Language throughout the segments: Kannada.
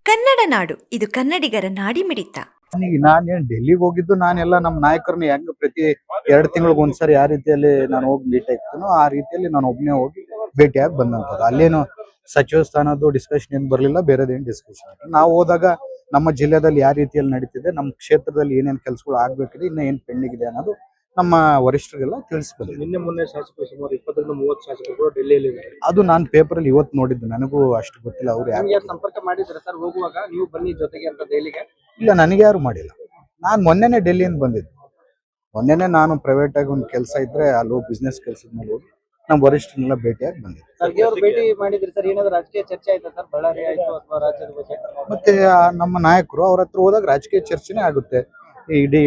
ಕನ್ನಡ ನಾಡು ಇದು ಕನ್ನಡಿಗರ ನಾಡಿಮಿಡಿತ. ನಾನೇನ್ ಡೆಲ್ಲಿಗೆ ಹೋಗಿದ್ದು ನಾನೆಲ್ಲ ನಮ್ಮ ನಾಯಕರನ್ನ ಹೆಂಗ್ ಪ್ರತಿ 2 ತಿಂಗಳಿಗೆ ಒಂದ್ಸರಿ ಯಾವ ರೀತಿಯಲ್ಲಿ ನಾನು ಹೋಗಿ ಭೇಟಿ ಆಗ್ತೀನೋ ಆ ರೀತಿಯಲ್ಲಿ ನಾನು ಒಬ್ನೇ ಹೋಗಿ ಭೇಟಿಯಾಗಿ ಬಂದಂತದ್ದು. ಅಲ್ಲೇನು ಸಚಿವ ಸ್ಥಾನದ್ದು ಡಿಸ್ಕಷನ್ ಏನ್ ಬರ್ಲಿಲ್ಲ, ಬೇರೆದೇನು ಡಿಸ್ಕಷನ್. ನಾವು ಹೋದಾಗ ನಮ್ಮ ಜಿಲ್ಲೆದಲ್ಲಿ ಯಾವ ರೀತಿಯಲ್ಲಿ ನಡೀತಿದೆ, ನಮ್ಮ ಕ್ಷೇತ್ರದಲ್ಲಿ ಏನೇನ್ ಕೆಲಸಗಳು ಆಗ್ಬೇಕಿದೆ, ಇನ್ನ ಏನ್ ಪೆಂಡಿಂಗ್ ಇದೆ ಅನ್ನೋದು ನಮ್ಮ ವರಿಷ್ಠರಿಗೆಲ್ಲ ತಿಳಿಸ್ಬಂದಿದೆ. ನಿನ್ನೆ ಮೊನ್ನೆ ಶಾಸಕರು ಸುಮಾರು 20-30 ಶಾಸಕರು ಡೆಲ್ಲಿಯಲ್ಲಿ ಇದ್ದಾರೆ. ಅದು ನಾನು ಪೇಪರ್ ಅಲ್ಲಿ ಇವತ್ತು ನೋಡಿದ್ದು, ನನಗೂ ಅಷ್ಟು ಗೊತ್ತಿಲ್ಲ ಅವ್ರು ಯಾರು ಸಂಪರ್ಕ ಮಾಡಿದ್ರೆ ಸರ್ ಹೋಗುವಾಗ ನೀವು ಬನ್ನಿ ಜೊತೆಗೆ ಅಂತ ಡೆಲ್ಲಿಗೆ? ಇಲ್ಲ, ನನಗೆ ಯಾರು ಮಾಡಿಲ್ಲ. ನಾನು ಮೊನ್ನೆನೆ ಡೆಲ್ಲಿಯಿಂದ ಬಂದಿದ್ದು. ಮೊನ್ನೆನೆ ನಾನು ಪ್ರೈವೇಟ್ ಆಗಿ ಒಂದು ಕೆಲಸ ಇದ್ರೆ ಅಲ್ಲಿ ಬಿಸ್ನೆಸ್ ಕೆಲಸದ ಮೇಲೆ ಹೋಗಿ ನಮ್ಮ ವರಿಷ್ಠರನ್ನೆಲ್ಲ ಭೇಟಿಯಾಗಿ ಬಂದಿದ್ದೆ. ಖರ್ಗೆ ಅವರು ಭೇಟಿ ಮಾಡಿದ್ರಿ ಸರ್, ಏನಾದ್ರು ರಾಜಕೀಯ ಚರ್ಚೆ ಆಯ್ತಾ ಸರ್? ಬಳ್ಳಾರಿ ಆಯ್ತು ಅಥವಾ ರಾಜ್ಯದ ಬಗ್ಗೆ? ಮತ್ತೆ ನಮ್ಮ ನಾಯಕರು ಅವ್ರ ಹತ್ರ ಹೋದಾಗ ರಾಜಕೀಯ ಚರ್ಚೆನೇ ಆಗುತ್ತೆ. ಇಡೀ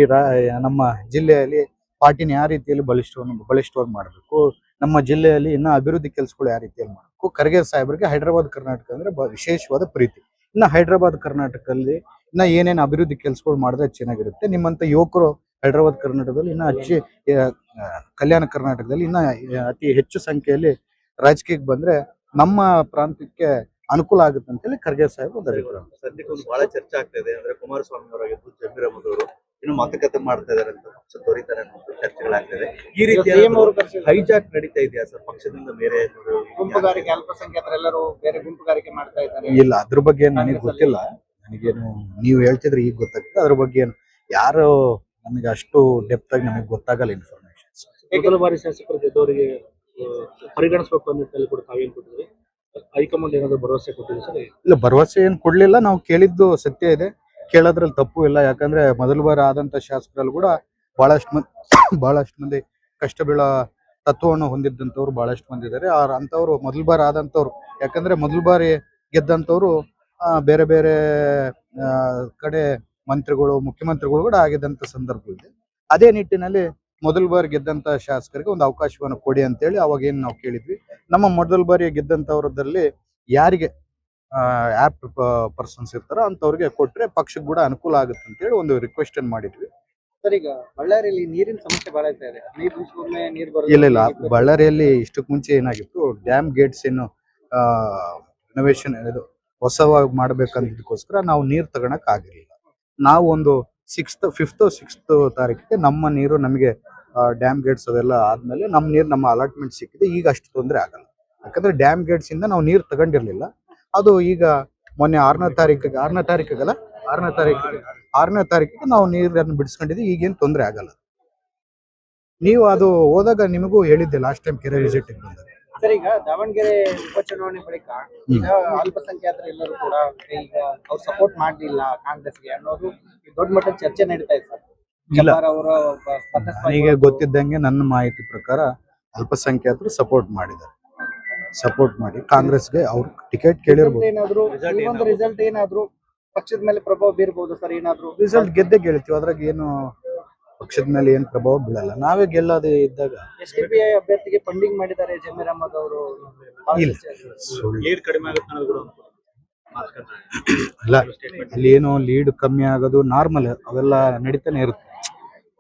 ನಮ್ಮ ಜಿಲ್ಲೆಯಲ್ಲಿ ಪಾರ್ಟಿನ ಯಾವ ರೀತಿಯಲ್ಲಿ ಬಲಿಷ್ಠವಾಗಿ ಮಾಡಬೇಕು, ನಮ್ಮ ಜಿಲ್ಲೆಯಲ್ಲಿ ಇನ್ನ ಅಭಿವೃದ್ಧಿ ಕೆಲಸಗಳು ಯಾವ ರೀತಿಯಲ್ಲಿ ಮಾಡಬೇಕು. ಖರ್ಗೆ ಸಾಹೇಬರಿಗೆ ಹೈದರಾಬಾದ್ ಕರ್ನಾಟಕ ಅಂದ್ರೆ ವಿಶೇಷವಾದ ಪ್ರೀತಿ. ಇನ್ನ ಹೈದರಾಬಾದ್ ಕರ್ನಾಟಕದಲ್ಲಿ ಇನ್ನ ಏನೇನು ಅಭಿವೃದ್ಧಿ ಕೆಲಸಗಳು ಮಾಡಿದ್ರೆ ಚೆನ್ನಾಗಿರುತ್ತೆ. ನಿಮ್ಮಂತ ಯುವಕರು ಹೈದರಾಬಾದ್ ಕರ್ನಾಟಕದಲ್ಲಿ ಇನ್ನ ಕಲ್ಯಾಣ ಕರ್ನಾಟಕದಲ್ಲಿ ಇನ್ನ ಅತಿ ಹೆಚ್ಚು ಸಂಖ್ಯೆಯಲ್ಲಿ ರಾಜಕೀಯಕ್ಕೆ ಬಂದ್ರೆ ನಮ್ಮ ಪ್ರಾಂತ್ಯಕ್ಕೆ ಅನುಕೂಲ ಆಗುತ್ತೆ ಅಂತ ಹೇಳಿ ಖರ್ಗೆ ಸಾಹೇಬ್ ಒಂದು ಅಭಿಪ್ರಾಯ. ಸದ್ಯಕ್ಕೆ ಒಂದು ಬಹಳ ಚರ್ಚೆ ಆಗ್ತಾ ಇದೆ. ಅಂದ್ರೆ ಕುಮಾರಸ್ವಾಮಿ ಅವರಾಗಿದ್ದು, ಜಮೀರ್ ಅಹಮದ್ ಅವರು ಇನ್ನು ಮಾತುಕತೆ ಮಾಡ್ತಾ ಇದಾರೆ ಅಂತ, ಪಕ್ಷ ತೋರಿತಾರೆ ಅನ್ನೋ ಚರ್ಚೆಗಳಾಗ್ತಿದೆ. ಈ ರೀತಿ ಹೈಜಾಕ್ ನಡೀತಾ ಇದೆಯಾ ಸರ್ ಪಕ್ಷದಿಂದ? ಬೇರೆ ಗುಂಪುಗಾರಿಕೆ, ಅಲ್ಪಸಂಖ್ಯಾತರೆಲ್ಲರೂ ಬೇರೆ ಗುಂಪುಗಾರಿಕೆ ಮಾಡ್ತಾ ಇದ್ದಾರೆ. ಇಲ್ಲ, ಅದ್ರ ಬಗ್ಗೆ ನನಗೆ ಗೊತ್ತಿಲ್ಲ. ನನಗೇನು ನೀವು ಹೇಳ್ತಿದ್ರೆ ಈಗ ಗೊತ್ತಾಗ್ತದೆ. ಅದ್ರ ಬಗ್ಗೆ ಯಾರು ನಮಗೆ ಅಷ್ಟು ಡೆಪ್ತ್ ಆಗಿ ನಮಗೆ ಗೊತ್ತಾಗಲ್ಲ ಇನ್ಫಾರ್ಮೇಶನ್. ಮೊದಲ ಬಾರಿ ಶಾಸಕರು ಗೆದ್ದವರಿಗೆ ಪರಿಗಣಿಸಬೇಕು ಅನ್ನೋ ಕೂಡ ತಾವೇನು ಕೊಟ್ಟಿದ್ರಿ? ಹೈಕಮಾಂಡ್ ಏನಾದ್ರು ಭರವಸೆ ಕೊಟ್ಟಿದೆ ಸರ್? ಇಲ್ಲ, ಭರವಸೆ ಏನು ಕೊಡ್ಲಿಲ್ಲ. ನಾವು ಕೇಳಿದ್ದು ಸತ್ಯ ಇದೆ, ಕೇಳೋದ್ರಲ್ಲಿ ತಪ್ಪು ಇಲ್ಲ. ಯಾಕಂದ್ರೆ ಮೊದಲ ಬಾರಿ ಆದಂತ ಶಾಸಕರಲ್ಲಿ ಕೂಡ ಬಹಳಷ್ಟು ಮಂದಿ ಕಷ್ಟ ಬೀಳೋ ತತ್ವವನ್ನು ಹೊಂದಿದ್ದಂಥವ್ರು ಬಹಳಷ್ಟು ಮಂದಿ ಇದ್ದಾರೆ. ಅಂತವ್ರು ಮೊದಲ ಬಾರಿ ಆದಂಥವ್ರು, ಯಾಕಂದ್ರೆ ಮೊದಲ ಬಾರಿ ಗೆದ್ದಂಥವ್ರು ಬೇರೆ ಬೇರೆ ಕಡೆ ಮಂತ್ರಿಗಳು, ಮುಖ್ಯಮಂತ್ರಿಗಳು ಕೂಡ ಆಗಿದ್ದಂತ ಸಂದರ್ಭಗಳಿದೆ. ಅದೇ ನಿಟ್ಟಿನಲ್ಲಿ ಮೊದಲ ಬಾರಿ ಗೆದ್ದಂತ ಶಾಸಕರಿಗೆ ಒಂದು ಅವಕಾಶವನ್ನು ಕೊಡಿ ಅಂತೇಳಿ ಅವಾಗ ಏನ್ ನಾವು ಕೇಳಿದ್ವಿ. ನಮ್ಮ ಮೊದಲ ಬಾರಿ ಗೆದ್ದಂತವ್ರದಲ್ಲಿ ಯಾರಿಗೆ ಆಪ್ ಪರ್ಸನ್ಸ್ ಇರ್ತಾರೋ ಅಂತವ್ರಿಗೆ ಕೊಟ್ರೆ ಪಕ್ಷಕ್ಕೆ ಕೂಡ ಅನುಕೂಲ ಆಗುತ್ತೆ ಅಂತೇಳಿ ಒಂದು ರಿಕ್ವೆಸ್ಟ್ ಮಾಡಿದ್ವಿ. ಸರ್, ಈಗ ಬಳ್ಳಾರಿಯಲ್ಲಿ ನೀರಿನ ಸಮಸ್ಯೆ ಬಹಳ ಇದೆ. ನೀರು ಬರೋದು ಇಲ್ಲ, ಬಳ್ಳಾರಿಯಲ್ಲಿ ಇಷ್ಟಕ್ಕೆ ಮುಂಚೆ ಏನಾಗಿತ್ತು, ಡ್ಯಾಮ್ ಗೇಟ್ಸ್ ಏನು ರಿನೋವೇಷನ್ ಹೊಸವಾಗಿ ಮಾಡ್ಬೇಕಂತದಕ್ಕೋಸ್ಕರ ನಾವು ನೀರು ತಗೊಳಕ್ ಆಗಿರ್ಲಿಲ್ಲ. ನಾವು ಒಂದು 5th 6th ತಾರೀಕಿಗೆ ನಮ್ಮ ನೀರು ನಮಗೆ ಡ್ಯಾಮ್ ಗೇಟ್ಸ್ ಅವೆಲ್ಲ ಆದ್ಮೇಲೆ ನಮ್ಮ ನೀರು ನಮ್ಮ ಅಲಾಟ್ಮೆಂಟ್ ಸಿಕ್ಕಿದೆ. ಈಗ ಅಷ್ಟು ತೊಂದರೆ ಆಗಲ್ಲ, ಯಾಕಂದ್ರೆ ಡ್ಯಾಮ್ ಗೇಟ್ಸ್ ಇಂದ ನಾವು ನೀರು ತಗೊಂಡಿರ್ಲಿಲ್ಲ. ಅದು ಈಗ ಮೊನ್ನೆ 6ನೇ ತಾರೀಕಿಗೆ ನಾವು ನೀರನ್ನು ಬಿಡಿಸ್ಕೊಂಡಿದ್ವಿ. ಈಗೇನು ತೊಂದರೆ ಆಗಲ್ಲ. ನೀವು ಅದು ಹೋದಾಗ ನಿಮಗೂ ಹೇಳಿದ್ದೆ ಲಾಸ್ಟ್ ಟೈಮ್ ಕೆರೆ ವಿಸಿಟ್ ಬಂದಾಗ. ಸರ್, ಈಗ ದಾವಣಗೆರೆ ಉಪಚುನಾವಣೆ ಬಳಿಕ ಈಗ ಅಲ್ಪಸಂಖ್ಯಾತರು ಎಲ್ಲರೂ ಕೂಡ ಈಗ ಅವ್ರು ಸಪೋರ್ಟ್ ಮಾಡಲಿಲ್ಲ ಕಾಂಗ್ರೆಸ್ಗೆ ಅನ್ನೋದು ದೊಡ್ಡ ಮಟ್ಟದ ಚರ್ಚೆ ನಡೀತಾ ಇದೆ ಸರ್. ಇಲ್ಲ, ನನಗೆ ಗೊತ್ತಿದ್ದಂಗೆ ನನ್ನ ಮಾಹಿತಿ ಪ್ರಕಾರ ಅಲ್ಪಸಂಖ್ಯಾತರು ಸಪೋರ್ಟ್ ಮಾಡಿ ಕಾಂಗ್ರೆಸ್ಗೆ ಅವ್ರು ಟಿಕೆಟ್ ಕೇಳಿರ್ಬೋದು. ಏನಾದ್ರು ರಿಸಲ್ಟ್ ಏನಾದ್ರು ಪಕ್ಷದ ಮೇಲೆ ಪ್ರಭಾವ ಬೀರಬಹುದು ಸರ್? ಏನಾದ್ರು ರಿಸಲ್ಟ್ ಗೆದ್ದೆ ಗೆಲ್ತೀವಿ, ಅದ್ರಾಗ ಏನು ಪಕ್ಷದ ಮೇಲೆ ಏನು ಪ್ರಭಾವ ಬೀಳಲ್ಲ. ನಾವೇ ಗೆಲ್ಲೋದೇ ಇದ್ದಾಗ. SDPI ಅಭ್ಯರ್ಥಿಗೆ ಫಂಡಿಂಗ್ ಮಾಡಿದ್ದಾರೆ ಜಮೀರ್ ಅಹಮದ್ ಅವರು. ಇಲ್ಲ, ಲೀಡ್ ಕಡಿಮೆ ಆಗುತ್ತೆ ಅನ್ನೋದು ಅಲ್ಲ, ಅಲ್ಲಿ ಏನು ಲೀಡ್ ಕಮ್ಮಿ ಆಗೋದು ನಾರ್ಮಲ್, ಅವೆಲ್ಲ ನಡೀತಾನೆ ಇರುತ್ತೆ.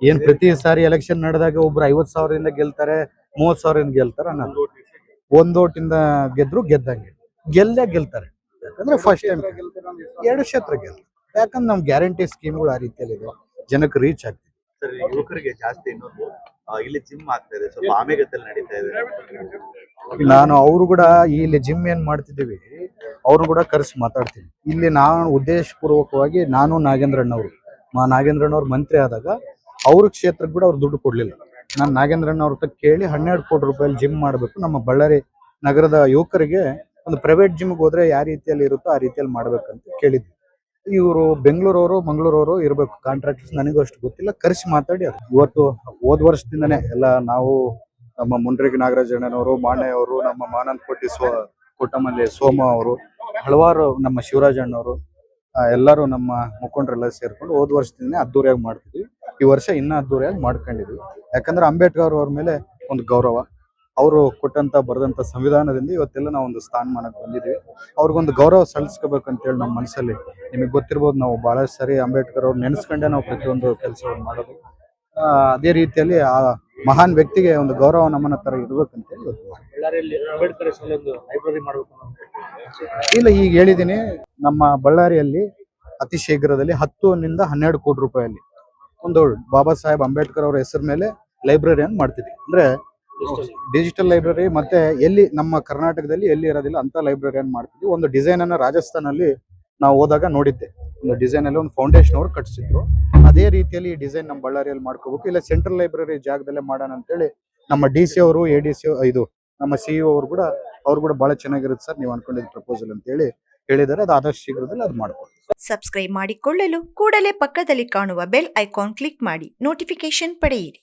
ಏನ್ ಪ್ರತಿ ಸಾರಿ ಎಲೆಕ್ಷನ್ ನಡೆದಾಗ ಒಬ್ರು 50,000 ಗೆಲ್ತಾರೆ, 30,000 ಗೆಲ್ತಾರೆ ಅನ್ನೋದು. 1 ಓಟಿಂದ ಗೆದ್ರು ಗೆಲ್ತಾರೆ. ಯಾಕಂದ್ರೆ ಫಸ್ಟ್ ಟೈಮ್ 2 ಕ್ಷೇತ್ರ ಗೆಲ್ತಾರೆ. ಯಾಕಂದ್ರೆ ನಮ್ ಗ್ಯಾರಂಟಿ ಸ್ಕೀಮ್ಗಳು ಆ ರೀತಿಯಲ್ಲಿ ಇದೆ, ಜನಕ್ಕೆ ರೀಚ್ ಆಗ್ತದೆ. ಸರ್, ಯುವಕರಿಗೆ ಜಾಸ್ತಿ ಇನ್ನೊಂದು ಇಲ್ಲಿ ಜಿಮ್ ಆಗ್ತಾ ಇದೆ, ಸ್ವಲ್ಪ ಆಮೆಗತ್ತಲ್ಲಿ ನಡೀತಾ ಇದೆ. ನಾನು ಅವರು ಕೂಡ ಇಲ್ಲಿ ಜಿಮ್ ಏನ್ ಮಾಡ್ತಿದ್ದೀವಿ ಅವ್ರು ಕೂಡ ಕರೆಸಿ ಮಾತಾಡ್ತೀನಿ. ಇಲ್ಲಿ ನಾನು ಉದ್ದೇಶಪೂರ್ವಕವಾಗಿ ನಾನು ನಾಗೇಂದ್ರಣ್ಣವ್ರು ಮಂತ್ರಿ ಆದಾಗ ಅವ್ರ ಕ್ಷೇತ್ರಕ್ಕೆ ಕೂಡ ಅವ್ರು ದುಡ್ಡು ಕೊಡ್ಲಿಲ್ಲ. ನಾನು ನಾಗೇಂದ್ರಣ್ಣವ್ರ ಹತ್ರ ಕೇಳಿ 12 ಕೋಟಿ ರೂಪಾಯಿ ಜಿಮ್ ಮಾಡಬೇಕು, ನಮ್ಮ ಬಳ್ಳಾರಿ ನಗರದ ಯುವಕರಿಗೆ ಒಂದು ಪ್ರೈವೇಟ್ ಜಿಮ್ಗೆ ಹೋದ್ರೆ ಯಾವ ರೀತಿಯಲ್ಲಿ ಇರುತ್ತೋ ಆ ರೀತಿಯಲ್ಲಿ ಮಾಡ್ಬೇಕಂತ ಕೇಳಿದ್ವಿ. ಇವರು ಬೆಂಗಳೂರವರು ಮಂಗಳೂರವರು ಇರ್ಬೇಕು ಕಾಂಟ್ರಾಕ್ಟರ್ಸ್, ನನಗೂ ಅಷ್ಟು ಗೊತ್ತಿಲ್ಲ. ಕರೆಸಿ ಮಾತಾಡಿ ಅದು ಇವತ್ತು ಹೋದ ವರ್ಷದಿಂದನೇ ಎಲ್ಲ ನಾವು ನಮ್ಮ ಮುಂಡ್ರಿಗಿ ನಾಗರಾಜಣ್ಣನವರು, ಮಾಣ್ಣಯ್ಯವರು, ನಮ್ಮ ಮಾನಂದಕೋಟಿ ಕೊಟ್ಟಮಲ್ಲಿ ಸೋಮ ಅವರು, ಹಲವಾರು ನಮ್ಮ ಶಿವರಾಜಣ್ಣವರು, ಎಲ್ಲರೂ ನಮ್ಮ ಮುಖಂಡರೆಲ್ಲ ಸೇರ್ಕೊಂಡು ಹೋದ ವರ್ಷದಿಂದ ಅದ್ದೂರಿಯಾಗಿ ಮಾಡ್ತಿದ್ವಿ. ಈ ವರ್ಷ ಇನ್ನೂ ಅದ್ದೂರಿಯಾಗಿ ಮಾಡ್ಕೊಂಡಿದ್ವಿ. ಯಾಕಂದ್ರೆ ಅಂಬೇಡ್ಕರ್ ಅವ್ರ ಮೇಲೆ ಒಂದು ಗೌರವ, ಅವರು ಬರೆದಂತ ಸಂವಿಧಾನದಿಂದ ಇವತ್ತೆಲ್ಲ ನಾವು ಒಂದು ಸ್ಥಾನಮಾನಕ್ಕೆ ಬಂದಿದ್ವಿ. ಅವ್ರಿಗೊಂದು ಗೌರವ ಸಲ್ಲಿಸ್ಕೋಬೇಕಂತೇಳಿ ನಮ್ಮ ಮನಸ್ಸಲ್ಲಿ. ನಿಮಗೆ ಗೊತ್ತಿರ್ಬೋದು, ನಾವು ಬಹಳ ಸರಿ ಅಂಬೇಡ್ಕರ್ ಅವ್ರು ನೆನೆಸ್ಕೊಂಡೆ ನಾವು ಪ್ರತಿಯೊಂದು ಕೆಲಸವನ್ನು ಮಾಡೋದು. ಅದೇ ರೀತಿಯಲ್ಲಿ ಆ ಮಹಾನ್ ವ್ಯಕ್ತಿಗೆ ಒಂದು ಗೌರವ ನಮನ ತರ ಇರ್ಬೇಕಂತೇಳಿ ಇವತ್ತು ಬಳ್ಳಾರಿಯಲ್ಲಿ ಅಂಬೇಡ್ಕರ್ ಹೆಸರಲ್ಲಿ ಒಂದು ಲೈಬ್ರರಿ ಮಾಡಬೇಕು ಇಲ್ಲ, ಈಗ ಹೇಳಿದ್ದೀನಿ, ನಮ್ಮ ಬಳ್ಳಾರಿಯಲ್ಲಿ ಅತಿ ಶೀಘ್ರದಲ್ಲಿ 10 ನಿಂದ 12 ಕೋಟಿ ರೂಪಾಯಲ್ಲಿ ಒಂದು ಬಾಬಾ ಸಾಹೇಬ್ ಅಂಬೇಡ್ಕರ್ ಅವರ ಹೆಸರ ಮೇಲೆ ಲೈಬ್ರರಿಯನ್ನು ಮಾಡ್ತಿದ್ವಿ. ಅಂದ್ರೆ ಡಿಜಿಟಲ್ ಲೈಬ್ರರಿ ಮತ್ತೆ ಎಲ್ಲಿ ನಮ್ಮ ಕರ್ನಾಟಕದಲ್ಲಿ ಎಲ್ಲಿ ಇರೋದಿಲ್ಲ ಅಂತ ಲೈಬ್ರರಿಯನ್ನು ಮಾಡ್ತಿದ್ವಿ. ಒಂದು ಡಿಸೈನ್ ಅನ್ನ ರಾಜಸ್ಥಾನಲ್ಲಿ ನಾವು ಹೋದಾಗ ನೋಡಿದ್ದೆ. ಒಂದು ಡಿಸೈನ್ ಅಲ್ಲಿ ಒಂದು ಫೌಂಡೇಶನ್ ಅವರು ಕಟ್ಸಿದ್ರು. ಅದೇ ರೀತಿಯಲ್ಲಿ ಈ ಡಿಸೈನ್ ನಮ್ಮ ಬಳ್ಳಾರಿಯಲ್ಲಿ ಮಾಡ್ಕೋಬೇಕು, ಇಲ್ಲ ಸೆಂಟ್ರಲ್ ಲೈಬ್ರರಿ ಜಾಗದಲ್ಲೇ ಮಾಡೋಣ ಅಂತೇಳಿ ನಮ್ಮ DC ಅವರು ADC ಇದು ನಮ್ಮ CEO ಅವರು ಕೂಡ ಬಹಳ ಚೆನ್ನಾಗಿರುತ್ತೆ ಸರ್ ನೀವು ಅನ್ಕೊಂಡಿದ್ದ ಪ್ರಪೋಸಲ್ ಅಂತ ಹೇಳಿ ಹೇಳಿದ್ದಾರೆ. ಅದು ಆದಷ್ಟು ಶೀಘ್ರದಲ್ಲಿ ಅದು ಮಾಡ್ಬೋದು. ಸಬ್ಸ್ಕ್ರೈಬ್ ಮಾಡಿಕೊಳ್ಳಲು ಕೂಡಲೇ ಪಕ್ಕದಲ್ಲಿ ಕಾಣುವ ಬೆಲ್ ಐಕಾನ್ ಕ್ಲಿಕ್ ಮಾಡಿ ನೋಟಿಫಿಕೇಶನ್ ಪಡೆಯಿರಿ.